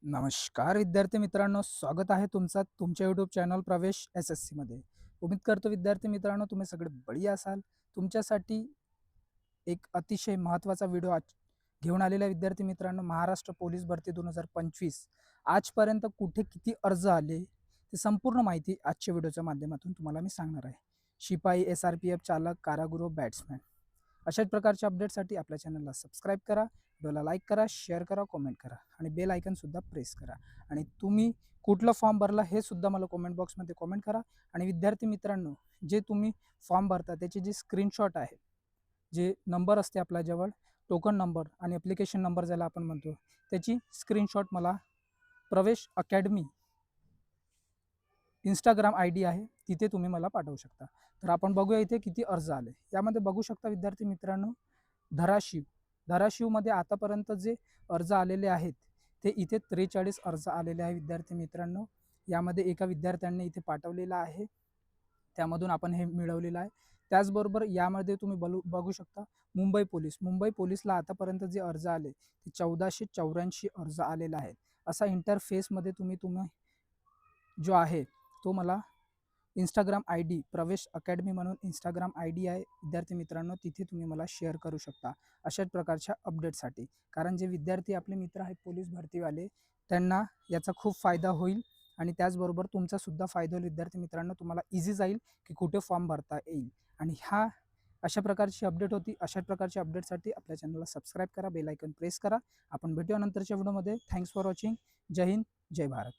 नमस्कार विद्यार्थी मित्रांनो, स्वागत आहे तुमचा तुमच्या यूट्यूब चॅनल प्रवेश SSC मध्ये। उम्मीद करतो विद्यार्थी मित्रांनो तुम्ही सगळे बढिया असाल। तुमच्यासाठी एक अतिशय महत्त्वाचा व्हिडिओ आज घेऊन आलेला विद्यार्थी मित्रांनो, महाराष्ट्र पोलीस भरती 2025 आजपर्यंत कुठे किती अर्ज आले ते संपूर्ण माहिती आजच्या व्हिडिओच्या माध्यमातून तुम्हाला मी सांगणार आहे। शिपाई, SRPF चालक, कारागृह, बॅट्समॅन अशाच प्रकारच्या अपडेटसाठी आपल्या चॅनलला सबस्क्राईब करा, व्हिडिओला लाईक करा, शेअर करा, कमेंट करा आणि बेल आयकन सुद्धा प्रेस करा। आणि तुम्ही कुठला फॉर्म भरला हे सुद्धा मला कमेंट बॉक्समध्ये कमेंट करा। आणि विद्यार्थी मित्रांनो, जे तुम्ही फॉर्म भरता त्याचे जे स्क्रीनशॉट आहे, जे नंबर असते आपल्याजवळ, टोकन नंबर आणि ॲप्लिकेशन नंबर ज्याला आपण म्हणतो, त्याची स्क्रीनशॉट मला प्रवेश अकॅडमी इंस्टाग्राम ID आहे, तिथे तुम्ही मला पाठवू शकता। तर आपण बघूया इथे किती अर्ज आले। यामध्ये बघू शकता विद्यार्थी मित्रांनो, धाराशिवमध्ये आतापर्यंत जे अर्ज आलेले आहेत ते इथे 43 अर्ज आलेले आहे विद्यार्थी मित्रांनो। यामध्ये एका विद्यार्थ्यांनी इथे पाठवलेला आहे, त्यामधून आपण हे मिळवलेलं आहे। त्याचबरोबर यामध्ये तुम्ही बघू शकता मुंबई पोलीसला आतापर्यंत जे अर्ज आले ते 1484 अर्ज आलेले आहेत। असा इंटरफेसमध्ये तुम्ही जो आहे तो मला इंस्टाग्राम ID प्रवेश अकॅडमी म्हणून इंस्टाग्राम ID आहे विद्यार्थी मित्रांनो, तिथे तुम्ही मला शेअर करू शकता अशाच प्रकारच्या अपडेटसाठी। कारण जे विद्यार्थी आपले मित्र आहेत पोलीस भरतीवाले, त्यांना याचा खूप फायदा होईल आणि त्याचबरोबर तुमचा सुद्धा फायदा होईल विद्यार्थी मित्रांनो। तुम्हाला इझी जाईल की कुठे फॉर्म भरता येईल। आणि अशा प्रकारची अपडेट होती। अशाच प्रकारच्या अपडेटसाठी आपल्या चॅनलला सबस्क्राईब करा, बेल आयकन प्रेस करा। आपण भेटूया नंतरच्या व्हिडिओमध्ये। Thanks for watching. जय हिंद, जय भारत।